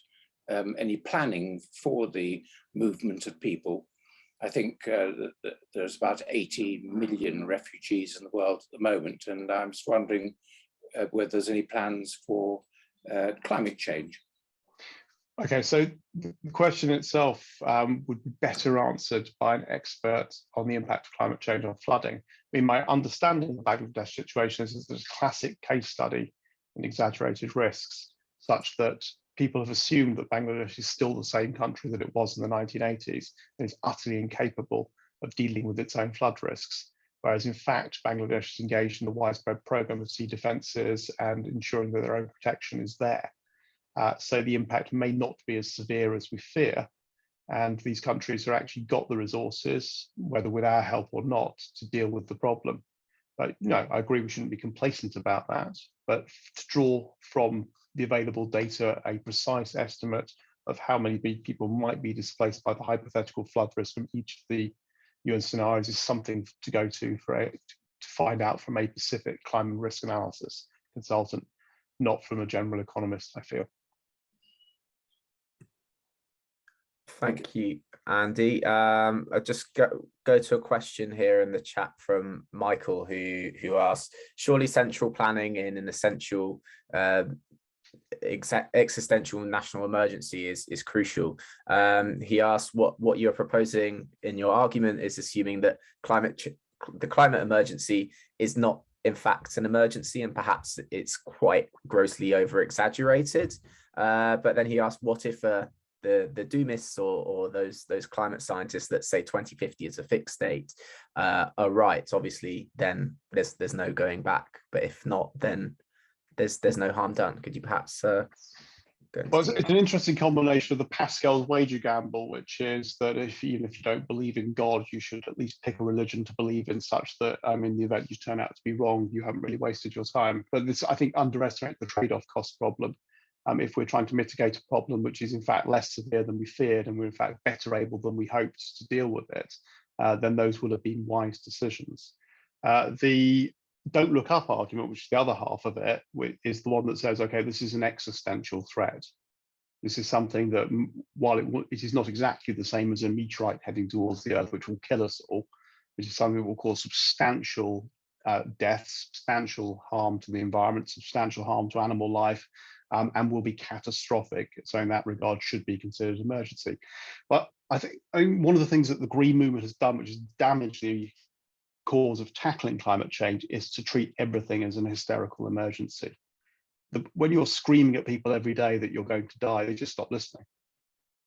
any planning for the movement of people? I think that there's about 80 million refugees in the world at the moment, and I'm just wondering whether there's any plans for climate change. Okay, so the question itself would be better answered by an expert on the impact of climate change on flooding. I mean, my understanding of the Bangladesh situation is there's a classic case study in exaggerated risks, such that people have assumed that Bangladesh is still the same country that it was in the 1980s, and is utterly incapable of dealing with its own flood risks. Whereas in fact, Bangladesh is engaged in a widespread program of sea defences and ensuring that their own protection is there. So the impact may not be as severe as we fear. And these countries have actually got the resources, whether with our help or not, to deal with the problem. But no, I agree we shouldn't be complacent about that, but to draw from the available data a precise estimate of how many people might be displaced by the hypothetical flood risk from each of the UN scenarios is something to go to find out from a specific climate risk analysis consultant, not from a general economist, I feel. Thank you, Andy. I'll just go to a question here in the chat from Michael, who asked, surely central planning in an essential existential national emergency is crucial. He asked what you're proposing in your argument is assuming that the climate emergency is not in fact an emergency, and perhaps it's quite grossly over exaggerated. But then he asked, what if the doomists or those climate scientists that say 2050 is a fixed date are right? Obviously, then there's no going back. But if not, then there's no harm done. Could you perhaps go into well, it's an interesting combination of the Pascal's wager gamble, which is that even if you don't believe in God, you should at least pick a religion to believe in, such that in the event you turn out to be wrong, you haven't really wasted your time. But this, I think, underestimates the trade-off cost problem. If we're trying to mitigate a problem which is in fact less severe than we feared, and we're in fact better able than we hoped to deal with it, then those will have been wise decisions. The don't look up argument, which is the other half of it, is the one that says, okay, this is an existential threat. This is something that, while it is not exactly the same as a meteorite heading towards the Earth, which will kill us all, which is something that will cause substantial deaths, substantial harm to the environment, substantial harm to animal life, and will be catastrophic. So in that regard, should be considered an emergency. But I think one of the things that the Green Movement has done, which has damaged the cause of tackling climate change, is to treat everything as an hysterical emergency. When you're screaming at people every day that you're going to die, they just stop listening.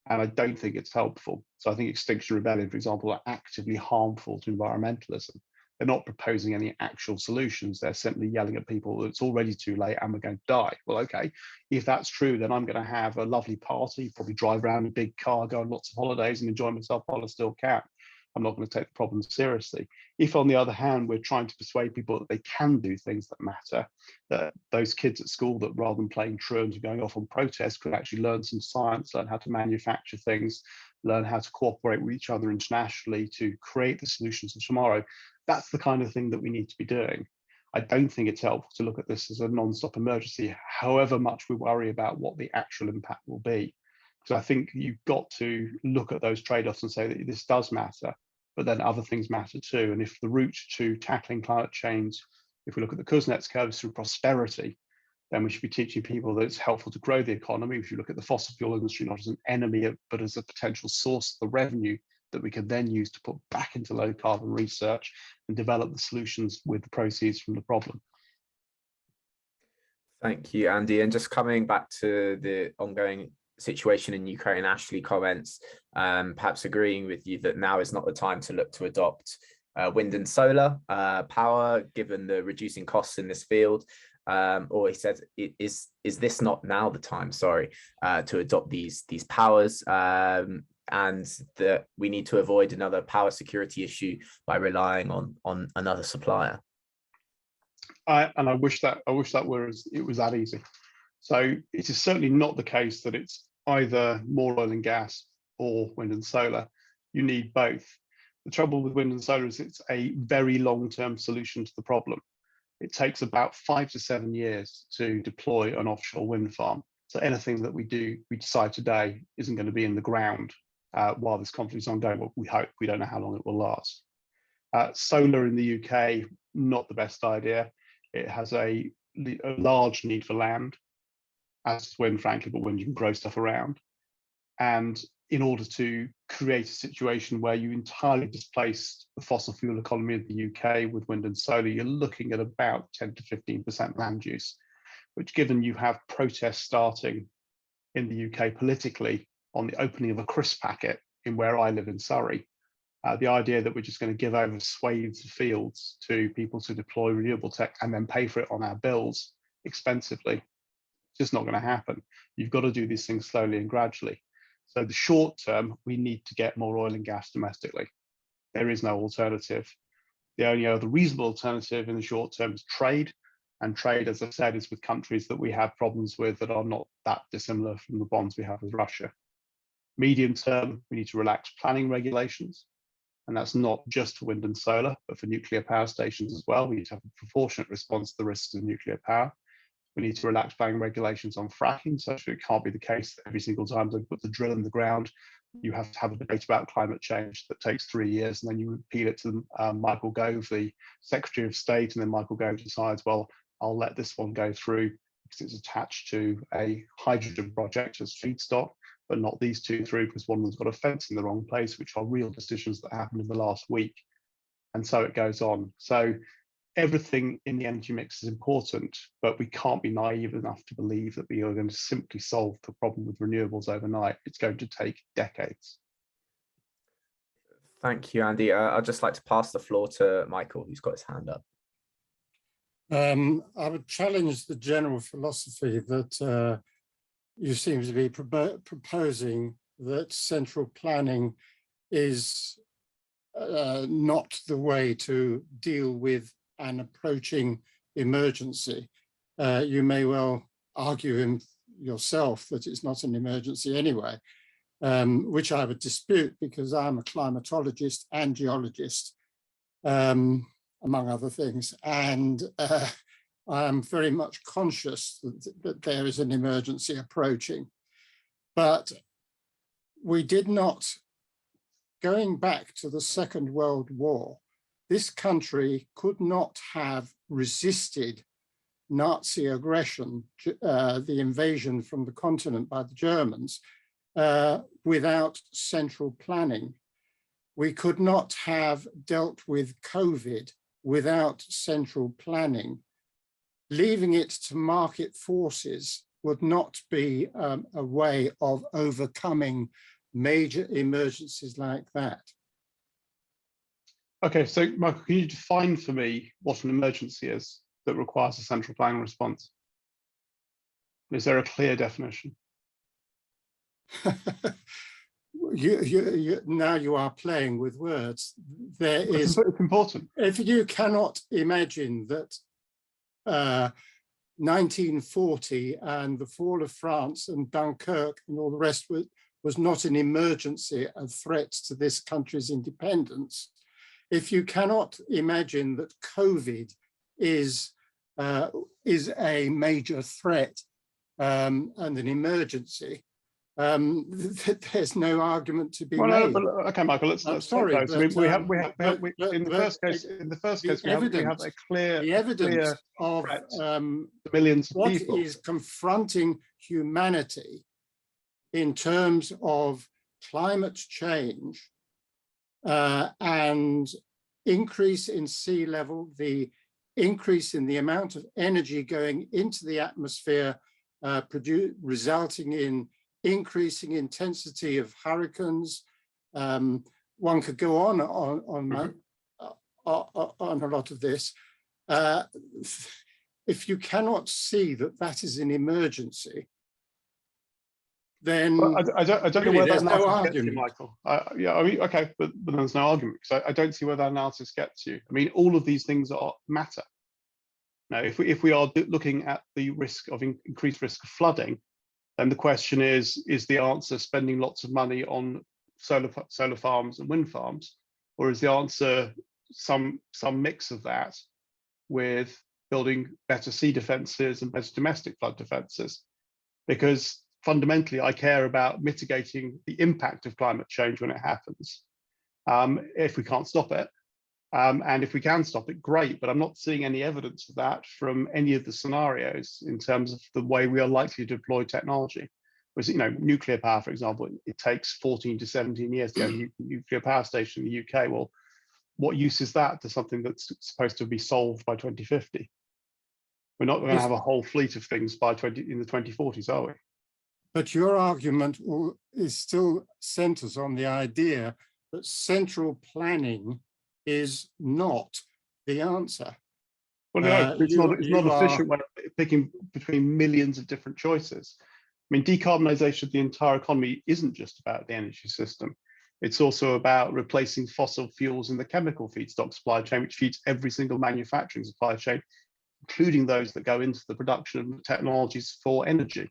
And I don't think it's helpful. So I think Extinction Rebellion, for example, are actively harmful to environmentalism. They're not proposing any actual solutions. They're simply yelling at people that it's already too late and we're going to die. Well, okay, if that's true, then I'm going to have a lovely party, probably drive around in a big car, go on lots of holidays and enjoy myself while I still can. I'm not going to take the problem seriously. If, on the other hand, we're trying to persuade people that they can do things that matter, that those kids at school that rather than playing truant and going off on protest could actually learn some science, learn how to manufacture things, learn how to cooperate with each other internationally to create the solutions of tomorrow, that's the kind of thing that we need to be doing. I don't think it's helpful to look at this as a non-stop emergency, however much we worry about what the actual impact will be. Because I think you've got to look at those trade-offs and say that this does matter, but then other things matter too. And if the route to tackling climate change, if we look at the Kuznets curves through prosperity, then we should be teaching people that it's helpful to grow the economy. We should look at the fossil fuel industry not as an enemy, but as a potential source of the revenue that we can then use to put back into low carbon research and develop the solutions with the proceeds from the problem. Thank you, Andy. And just coming back to the ongoing situation in Ukraine, Ashley comments, perhaps agreeing with you that now is not the time to look to adopt wind and solar power, given the reducing costs in this field. Or he said, is this not now the time, to adopt these powers, and that we need to avoid another power security issue by relying on another supplier? I wish that it was that easy. So it is certainly not the case that it's either more oil and gas or wind and solar. You need both. The trouble with wind and solar is it's a very long-term solution to the problem. It takes about 5 to 7 years to deploy an offshore wind farm. So anything that we decide today isn't going to be in the ground while this conflict is ongoing. Well, we hope. We don't know how long it will last. Solar in the UK, not the best idea. It has a large need for land, as is wind, frankly, but wind you can grow stuff around. And in order to create a situation where you entirely displace the fossil fuel economy of the UK with wind and solar, you're looking at about 10 to 15% land use, which, given you have protests starting in the UK politically on the opening of a crisp packet in where I live in Surrey, the idea that we're just going to give over swathes of fields to people to deploy renewable tech and then pay for it on our bills expensively, it's just not going to happen. You've got to do these things slowly and gradually. So the short term, we need to get more oil and gas domestically. There is no alternative. The only other reasonable alternative in the short term is trade. And trade, as I said, is with countries that we have problems with that are not that dissimilar from the bonds we have with Russia. Medium term, we need to relax planning regulations. And that's not just for wind and solar, but for nuclear power stations as well. We need to have a proportionate response to the risks of nuclear power. We need to relax planning regulations on fracking, such that it can't be the case that every single time they put the drill in the ground, you have to have a debate about climate change that takes 3 years, and then you repeat it to Michael Gove, the Secretary of State, and then Michael Gove decides, well, I'll let this one go through because it's attached to a hydrogen project as feedstock, but not these two through because one of them's got a fence in the wrong place, which are real decisions that happened in the last week. And so it goes on. So everything in the energy mix is important, but we can't be naive enough to believe that we are going to simply solve the problem with renewables overnight. It's going to take decades. Thank you, Andy. I'd just like to pass the floor to Michael, who's got his hand up. I would challenge the general philosophy that you seem to be proposing, that central planning is not the way to deal with an approaching emergency. You may well argue yourself that it's not an emergency anyway, which I would dispute because I'm a climatologist and geologist, among other things, and I am very much conscious that there is an emergency approaching. But we did not, going back to the Second World War, this country could not have resisted Nazi aggression, the invasion from the continent by the Germans, without central planning. We could not have dealt with COVID without central planning. Leaving it to market forces would not be a way of overcoming major emergencies like that? Okay, so Michael, can you define for me what an emergency is that requires a central planning response? Is there a clear definition? Now you are playing with words. It's important. If you cannot imagine that 1940 and the fall of France and Dunkirk and all the rest was not an emergency, a threat to this country's independence, if you cannot imagine that COVID is a major threat and an emergency, there's no argument to be made. No, but, okay, Michael. Let's sorry, take those. We have in the first case we have a clear evidence of millions of what people. is confronting humanity in terms of climate change and increase in sea level, the increase in the amount of energy going into the atmosphere, resulting in increasing intensity of hurricanes. One could go on a lot of this. If you cannot see that that is an emergency, then I don't know where that analysis gets you, Michael. Yeah, I mean, okay, but there's no argument because I don't see where that analysis gets you. I mean, all of these things matter. Now, if we are looking at the risk of increased risk of flooding, then the question is the answer spending lots of money on solar farms and wind farms, or is the answer some mix of that with building better sea defences and better domestic flood defences? Because fundamentally, I care about mitigating the impact of climate change when it happens, if we can't stop it. And if we can stop it, great, but I'm not seeing any evidence of that from any of the scenarios in terms of the way we are likely to deploy technology. Whereas, nuclear power, for example, it takes 14 to 17 years to go to a nuclear power station in the UK. Well, what use is that to something that's supposed to be solved by 2050? We're not going to have a whole fleet of things in the 2040s, are we? But your argument is still centers on the idea that central planning is not the answer. Well, no, it's not efficient when picking between millions of different choices. I mean, decarbonisation of the entire economy isn't just about the energy system. It's also about replacing fossil fuels in the chemical feedstock supply chain, which feeds every single manufacturing supply chain, including those that go into the production of technologies for energy.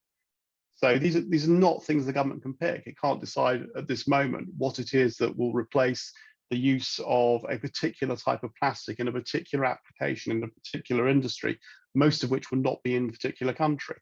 So these are not things the government can pick. It can't decide at this moment what it is that will replace the use of a particular type of plastic in a particular application in a particular industry, most of which will not be in a particular country.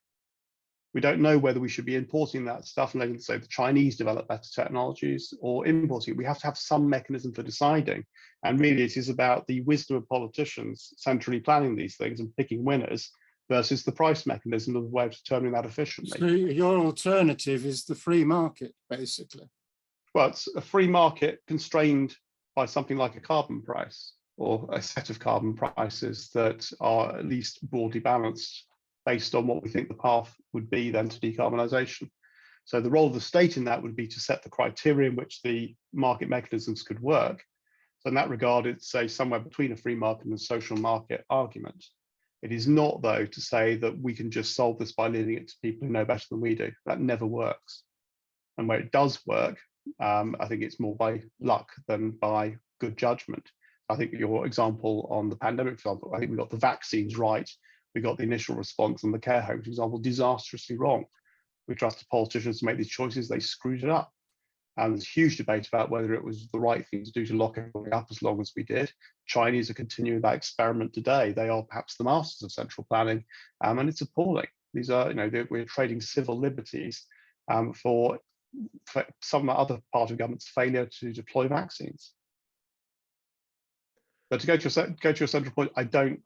We don't know whether we should be importing that stuff and letting, say, the Chinese develop better technologies or importing it. We have to have some mechanism for deciding. And really, it is about the wisdom of politicians centrally planning these things and picking winners versus the price mechanism of the way of determining that efficiently. So your alternative is the free market, basically. Well, it's a free market constrained by something like a carbon price or a set of carbon prices that are at least broadly balanced based on what we think the path would be then to decarbonisation. So the role of the state in that would be to set the criteria in which the market mechanisms could work. So in that regard, it's say somewhere between a free market and a social market argument. It is not, though, to say that we can just solve this by leaving it to people who know better than we do. That never works. And where it does work, I think it's more by luck than by good judgment. I think your example on the pandemic example, I think we got the vaccines right. We got the initial response on the care homes example disastrously wrong. We trusted politicians to make these choices, they screwed it up. And there's a huge debate about whether it was the right thing to do to lock everybody up as long as we did. Chinese are continuing that experiment today. They are perhaps the masters of central planning, and it's appalling. These are, we're trading civil liberties for some other part of government's failure to deploy vaccines. But to go to your central point, I don't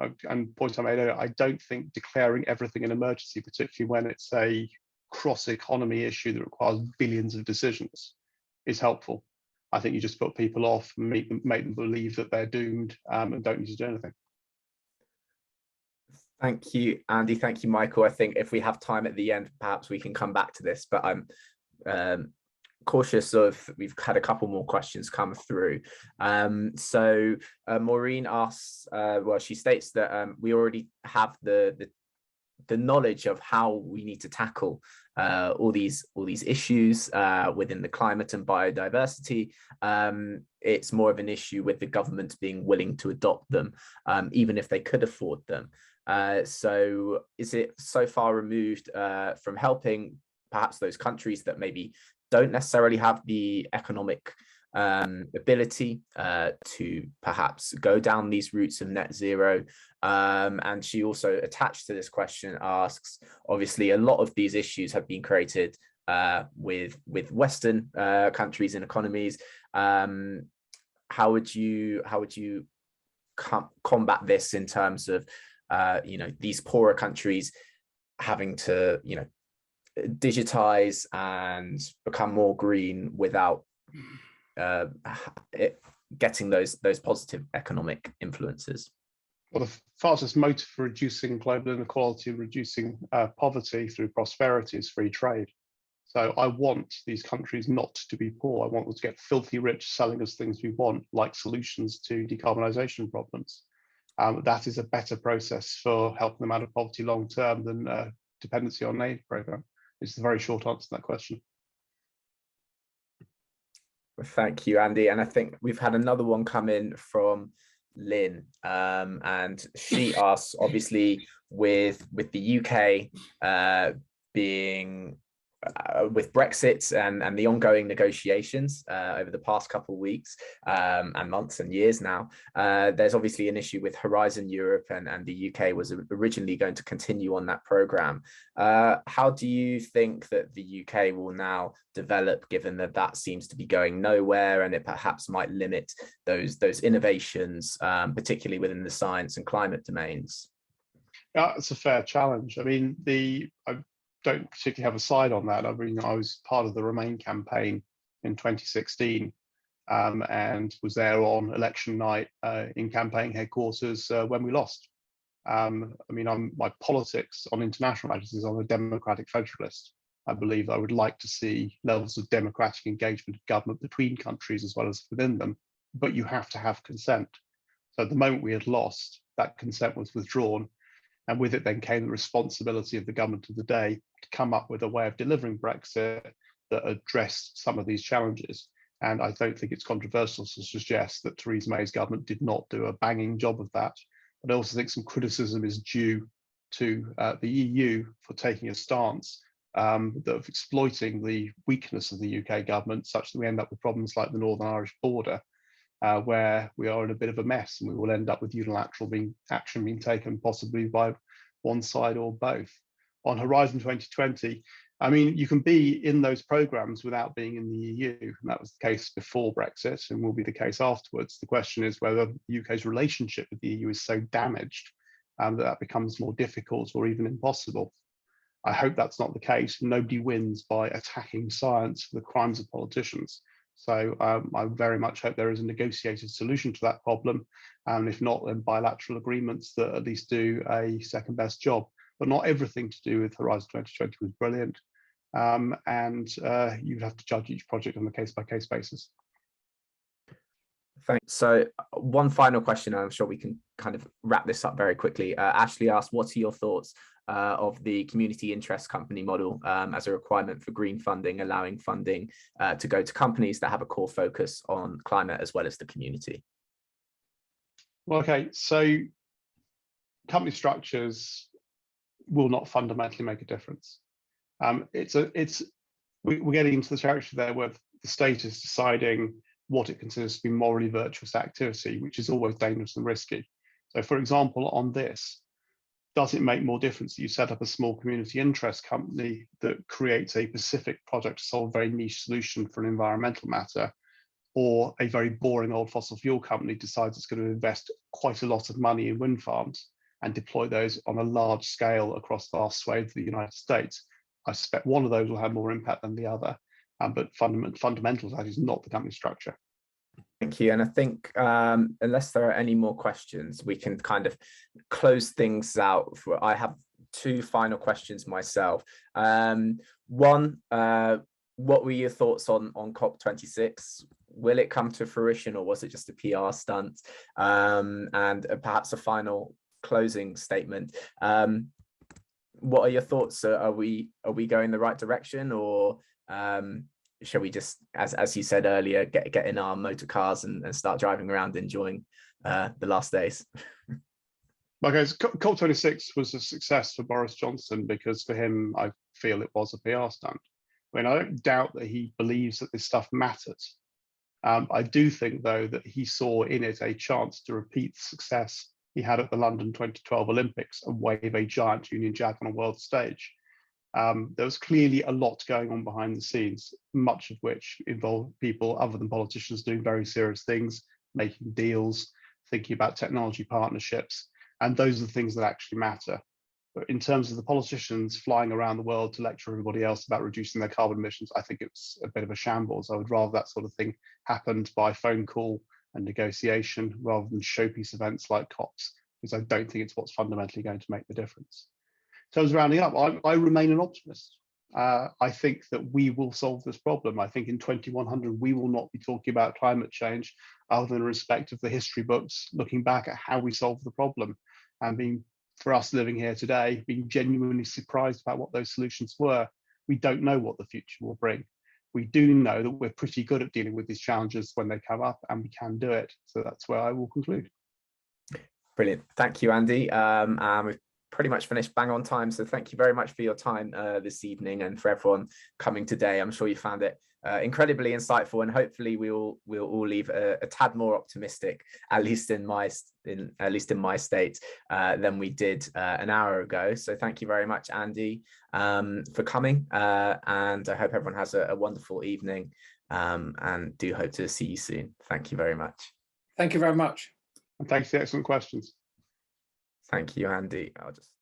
think declaring everything an emergency, particularly when it's a cross-economy issue that requires billions of decisions, is helpful. I think you just put people off and make them believe that they're doomed and don't need to do anything. Thank you, Andy. Thank you, Michael. I think if we have time at the end, perhaps we can come back to this, but I'm cautious of, we've had a couple more questions come through. So Maureen asks, well, she states that we already have the knowledge of how we need to tackle all these issues within the climate and biodiversity. It's more of an issue with the government being willing to adopt them, even if they could afford them. So is it so far removed from helping perhaps those countries that maybe don't necessarily have the economic ability to perhaps go down these routes of net zero? And she also, attached to this question, asks, obviously a lot of these issues have been created with Western countries and economies. How would you combat this in terms of these poorer countries having to digitize and become more green without getting those positive economic influences? Well, the fastest motive for reducing global inequality and reducing poverty through prosperity is free trade. So I want these countries not to be poor. I want them to get filthy rich selling us things we want, like solutions to decarbonisation problems. That is a better process for helping them out of poverty long term than dependency on aid program. It's the very short answer to that question. Thank you, Andy. And I think we've had another one come in from Lynn, and she asks, obviously, with the UK being with Brexit and the ongoing negotiations over the past couple of weeks and months and years now, there's obviously an issue with Horizon Europe, and the UK was originally going to continue on that program. How do you think that the UK will now develop, given that that seems to be going nowhere, and it perhaps might limit those innovations, particularly within the science and climate domains? Yeah, it's a fair challenge. I mean, I don't particularly have a side on that. I mean, I was part of the Remain campaign in 2016 and was there on election night in campaign headquarters when we lost. I mean, my politics on international matters is I'm a democratic federalist. I believe I would like to see levels of democratic engagement of government between countries as well as within them, but you have to have consent. So at the moment we had lost, that consent was withdrawn, and with it then came the responsibility of the government of the day to come up with a way of delivering Brexit that addressed some of these challenges. And I don't think it's controversial to suggest that Theresa May's government did not do a banging job of that. But I also think some criticism is due to the EU for taking a stance of exploiting the weakness of the UK government, such that we end up with problems like the Northern Irish border, where we are in a bit of a mess, and we will end up with unilateral action being taken possibly by one side or both. On Horizon 2020, I mean, you can be in those programs without being in the EU, and that was the case before Brexit and will be the case afterwards. The question is whether the UK's relationship with the EU is so damaged that becomes more difficult or even impossible. I hope that's not the case. Nobody wins by attacking science for the crimes of politicians. So I very much hope there is a negotiated solution to that problem, and if not, then bilateral agreements that at least do a second best job. But not everything to do with Horizon 2020 was brilliant, and you'd have to judge each project on a case-by-case basis. Thanks. So one final question, and I'm sure we can kind of wrap this up very quickly. Ashley asked, what are your thoughts of the community interest company model as a requirement for green funding, allowing funding to go to companies that have a core focus on climate as well as the community? Well, okay, so company structures will not fundamentally make a difference. We're getting into the territory there where the state is deciding what it considers to be morally virtuous activity, which is always dangerous and risky. So, for example, on this, does it make more difference that you set up a small community interest company that creates a specific project to solve a very niche solution for an environmental matter, or a very boring old fossil fuel company decides it's going to invest quite a lot of money in wind farms and deploy those on a large scale across vast swathes of the United States? I suspect one of those will have more impact than the other, but fundamentals, that is not the company structure. Thank you. And I think unless there are any more questions, we can kind of close things out. I have two final questions myself. One, what were your thoughts on COP26? Will it come to fruition, or was it just a PR stunt? And perhaps a final closing statement. What are your thoughts? Are we going the right direction, or shall we just, as you said earlier, get in our motor cars and start driving around enjoying the last days? Okay, so COP26 was a success for Boris Johnson because for him, I feel it was a PR stunt. I mean, I don't doubt that he believes that this stuff matters. I do think, though, that he saw in it a chance to repeat the success he had at the London 2012 Olympics and wave a giant Union Jack on a world stage. There was clearly a lot going on behind the scenes, much of which involved people other than politicians doing very serious things, making deals, thinking about technology partnerships. And those are the things that actually matter. But in terms of the politicians flying around the world to lecture everybody else about reducing their carbon emissions, I think it's a bit of a shambles. I would rather that sort of thing happened by phone call and negotiation rather than showpiece events like COPs, because I don't think it's what's fundamentally going to make the difference. In terms of rounding up, I remain an optimist. I think that we will solve this problem. I think in 2100, we will not be talking about climate change other than in respect of the history books, looking back at how we solved the problem, and being, for us living here today, being genuinely surprised about what those solutions were. We don't know what the future will bring. We do know that we're pretty good at dealing with these challenges when they come up, and we can do it. So that's where I will conclude. Brilliant. Thank you, Andy. We've pretty much finished bang on time. So thank you very much for your time this evening, and for everyone coming today. I'm sure you found it incredibly insightful, and hopefully we'll all leave a tad more optimistic, at least in my state, than we did an hour ago. So thank you very much, Andy, for coming, and I hope everyone has a wonderful evening, and do hope to see you soon. Thank you very much. Thank you very much. And thanks for the excellent questions. Thank you, Andy.